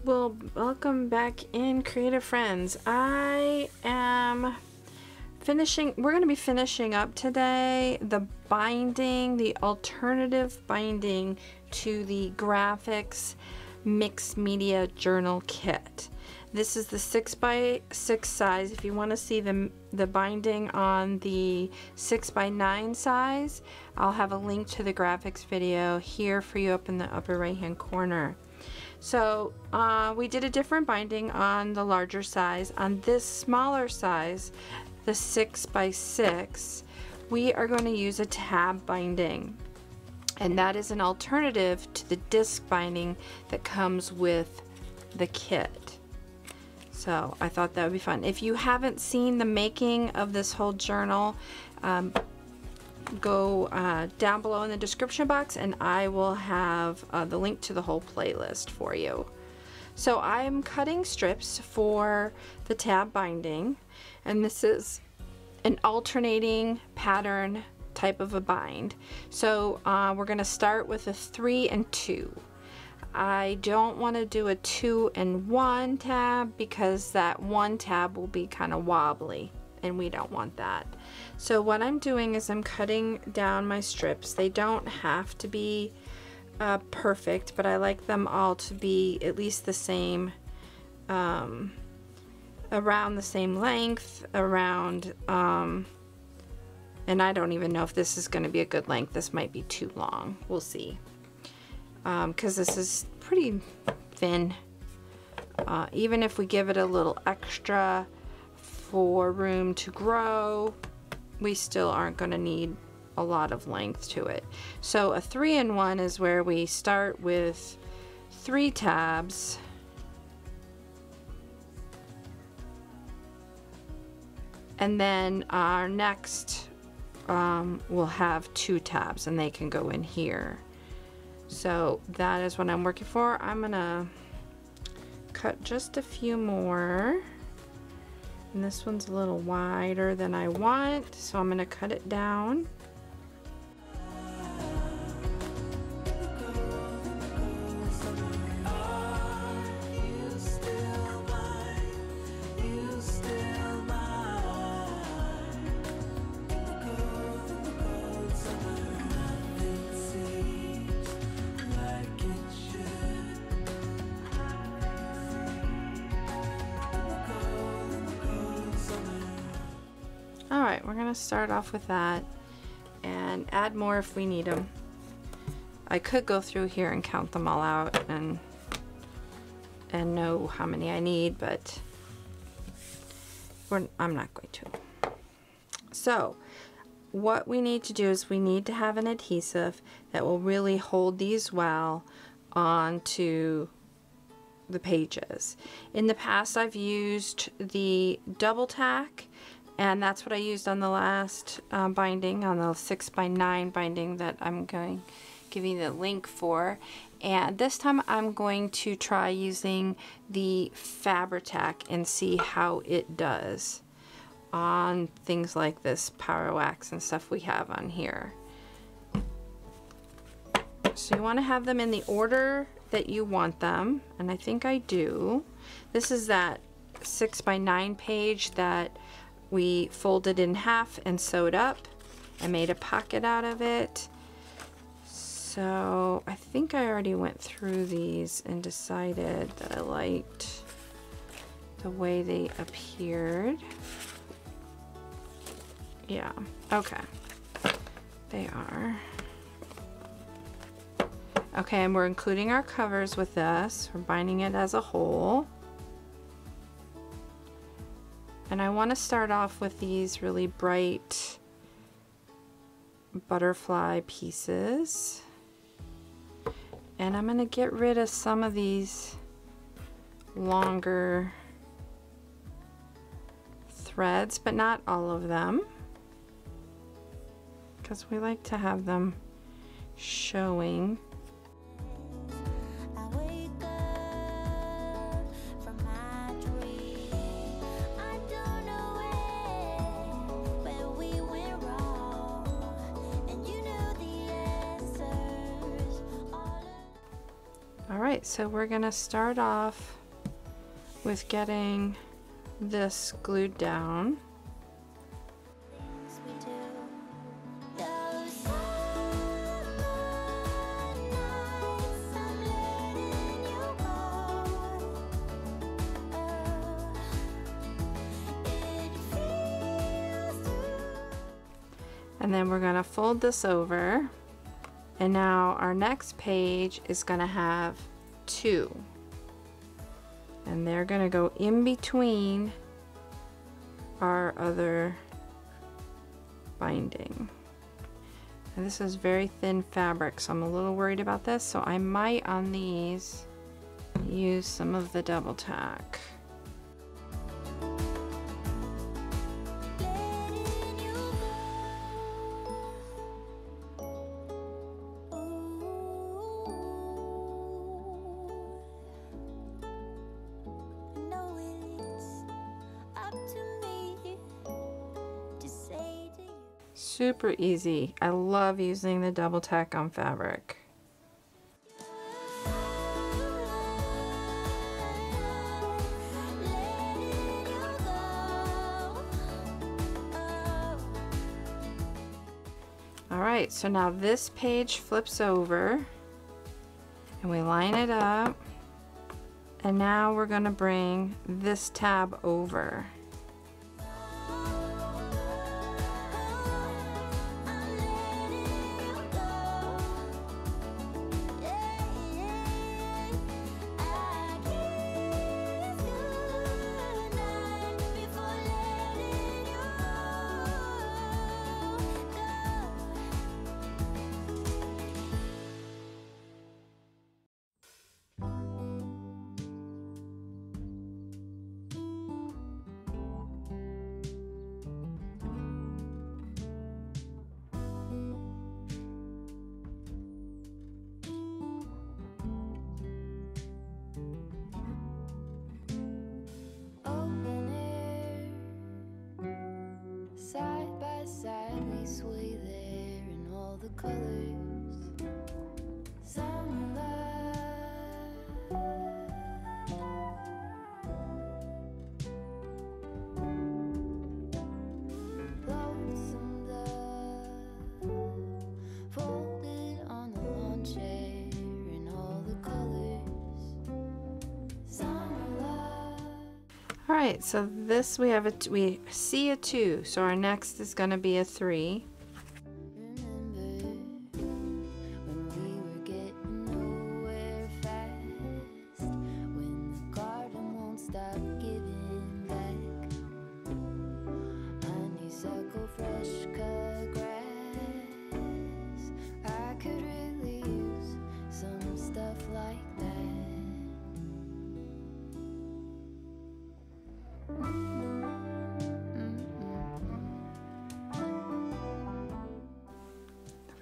Well, welcome back in, creative friends. I am finishing, we're going to be finishing up today the binding, the alternative binding to the Grafix Mixed Media Journal Kit. This is the 6x6 size. If you want to see the binding on the 6x9 size, I'll have a link to the Grafix video here for you up in the upper right hand corner. So we did a different binding on the larger size. On this smaller size, the 6x6, we are going to use a tab binding, and that is an alternative to the disc binding that comes with the kit. So I thought that would be fun. If you haven't seen the making of this whole journal, go down below in the description box and I will have the link to the whole playlist for you. So I'm cutting strips for the tab binding, and this is an alternating pattern type of a bind. So we're going to start with a 3 and 2. I don't want to do a 2 and 1 tab because that 1 tab will be kind of wobbly and we don't want that. So what I'm doing is I'm cutting down my strips. They don't have to be perfect, but I like them all to be at least the same, around the same length, around, and I don't even know if this is going to be a good length. This might be too long. We'll see. Because this is pretty thin. Even if we give it a little extra for room to grow, we still aren't going to need a lot of length to it. So a 3 and 1 is where we start with 3 tabs, and then our next will have 2 tabs and they can go in here. So that is what I'm working for. I'm gonna cut just a few more, and this one's a little wider than I want, so I'm gonna cut it down. Alright, we're going to start off with that and add more if we need them. I could go through here and count them all out and know how many I need, but I'm not going to. So what we need to do is we need to have an adhesive that will really hold these well onto the pages. In the past I've used the double tack, and that's what I used on the last binding, on the 6x9 binding that I'm going to give you the link for. And this time I'm going to try using the Fabri-Tac and see how it does on things like this Power Wax and stuff we have on here. So you want to have them in the order that you want them, and I think I do. This is that 6x9 page that we folded in half and sewed up. I made a pocket out of it. So I think I already went through these and decided that I liked the way they appeared. Yeah, okay. They are. Okay, and we're including our covers with this. We're binding it as a whole. And I want to start off with these really bright butterfly pieces. And I'm going to get rid of some of these longer threads, but not all of them, because we like to have them showing. Alright, so we're gonna start off with getting this glued down. And then we're going to fold this over, and now our next page is going to have 2, and they're going to go in between our other binding. And this is very thin fabric, so I'm a little worried about this, so I might on these use some of the double tack. Super easy. I love using the double tack on fabric. Alright, so now this page flips over and we line it up, and now we're going to bring this tab over. Alright, so this we see a 2, so our next is going to be a 3.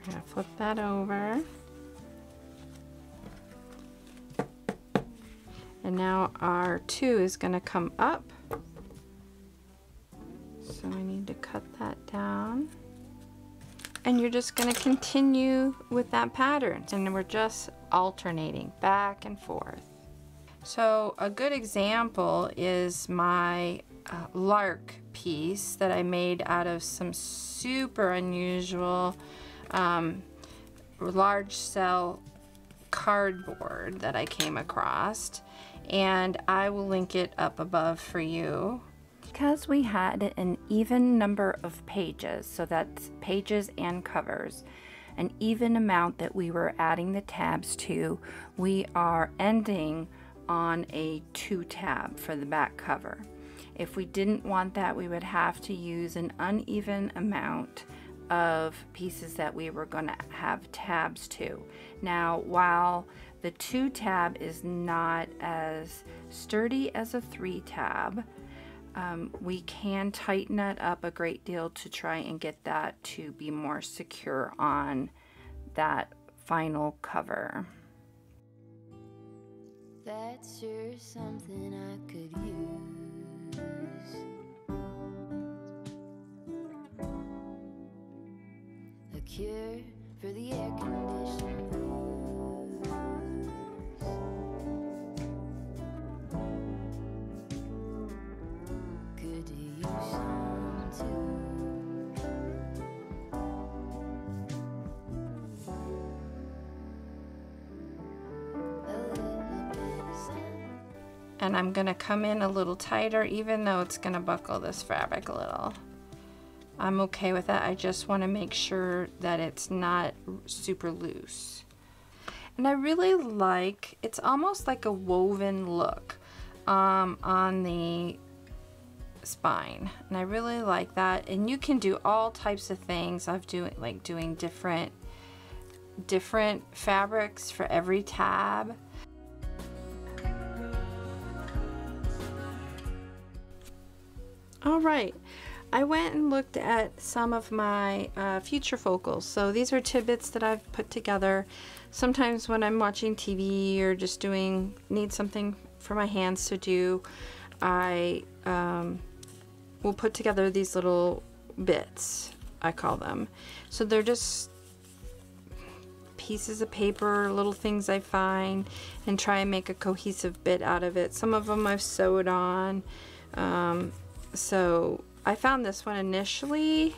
We're going to flip that over. And now our 2 is going to come up. So we need to cut that down. And you're just going to continue with that pattern. And we're just alternating back and forth. So a good example is my lark piece that I made out of some super unusual large cell cardboard that I came across, and I will link it up above for you. Because we had an even number of pages, so that's pages and covers, an even amount that we were adding the tabs to, we are ending on a 2 tab for the back cover. If we didn't want that, we would have to use an uneven amount of pieces that we were going to have tabs to. Now, while the 2 tab is not as sturdy as a 3 tab, we can tighten it up a great deal to try and get that to be more secure on that final cover. That's sure something I could use. A cure for the air conditioning blues. and I'm gonna come in a little tighter, even though it's gonna buckle this fabric a little. I'm okay with that. I just want to make sure that it's not super loose. And I really like, it's almost like a woven look on the spine, and I really like that. And you can do all types of things. I've doing different fabrics for every tab. All right, I went and looked at some of my future focals. So these are tidbits that I've put together. Sometimes when I'm watching TV or just need something for my hands to do, I will put together these little bits, I call them. So they're just pieces of paper, little things I find, and try and make a cohesive bit out of it. Some of them I've sewed on. So I found this one initially,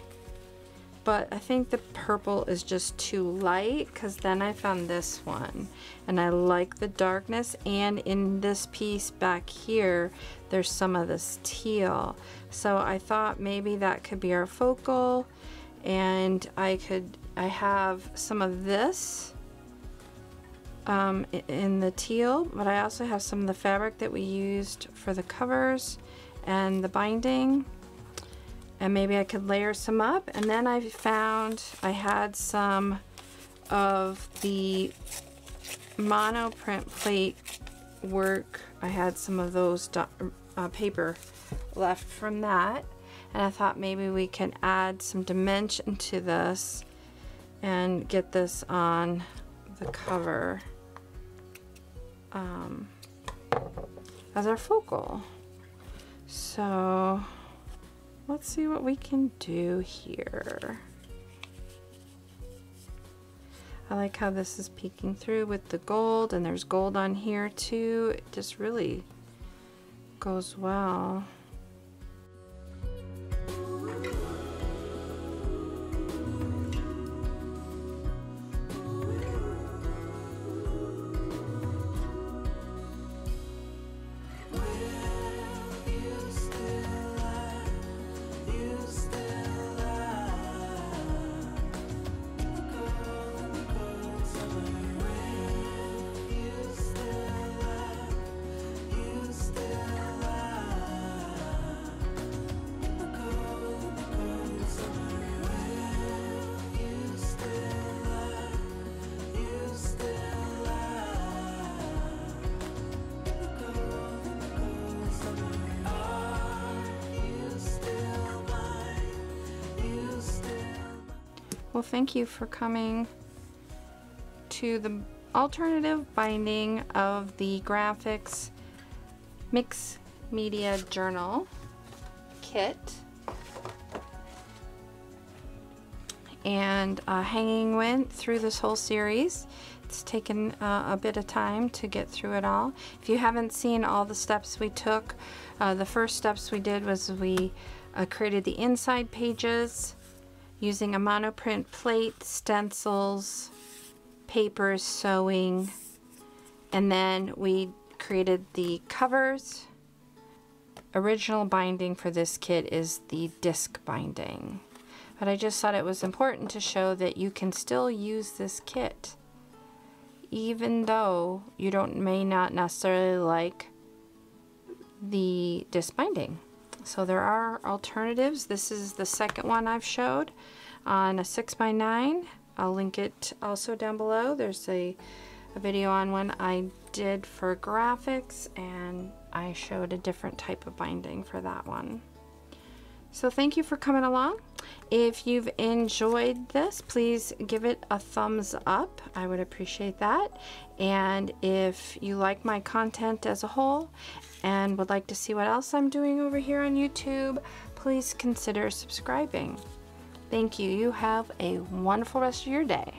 but I think the purple is just too light, because then I found this one and I like the darkness, and in this piece back here there's some of this teal, so I thought maybe that could be our focal. And I have some of this in the teal, but I also have some of the fabric that we used for the covers and the binding, and maybe I could layer some up. And then I found I had some of the mono print plate work. I had some of those paper left from that, and I thought maybe we can add some dimension to this and get this on the cover as our focal. So let's see what we can do here. I like how this is peeking through with the gold, and there's gold on here too. It just really goes well. Well, thank you for coming to the alternative binding of the Grafix Mixed Media Journal kit. And Hanging went through this whole series. It's taken a bit of time to get through it all. If you haven't seen all the steps we took, the first steps we did was we created the inside pages using a monoprint plate, stencils, papers, sewing, and then we created the covers. Original binding for this kit is the disc binding, but I just thought it was important to show that you can still use this kit even though you may not necessarily like the disc binding. So there are alternatives. This is the second one I've showed on a 6x9. I'll link it also down below. There's a video on one I did for Grafix, and I showed a different type of binding for that one. So thank you for coming along. If you've enjoyed this, please give it a thumbs up. I would appreciate that. And if you like my content as a whole and would like to see what else I'm doing over here on YouTube, please consider subscribing. Thank you. You have a wonderful rest of your day.